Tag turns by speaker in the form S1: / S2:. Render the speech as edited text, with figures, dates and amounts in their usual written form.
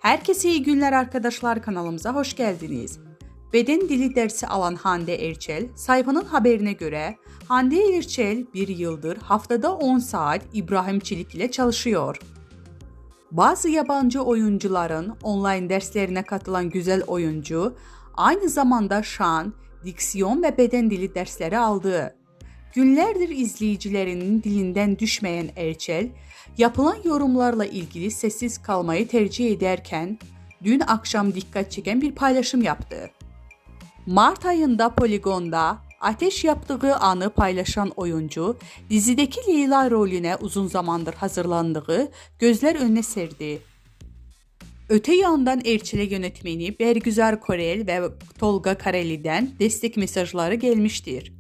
S1: Herkese iyi günler arkadaşlar, kanalımıza hoş geldiniz. Beden dili dersi alan Hande Erçel, sayfanın haberine göre Hande Erçel bir yıldır haftada 10 saat İbrahim Çelik ile çalışıyor. Bazı yabancı oyuncuların online derslerine katılan güzel oyuncu, aynı zamanda şan, diksiyon ve beden dili dersleri aldı. Günlerdir izleyicilerinin dilinden düşmeyen Erçel, yapılan yorumlarla ilgili sessiz kalmayı tercih ederken, dün akşam dikkat çeken bir paylaşım yaptı. Mart ayında Polygon'da ateş yaptığı anı paylaşan oyuncu, dizideki Leyla rolüne uzun zamandır hazırlandığı gözler önüne serdi. Öte yandan Erçel'e yönetmeni Bergüzar Korel ve Tolga Kareli'den destek mesajları gelmiştir.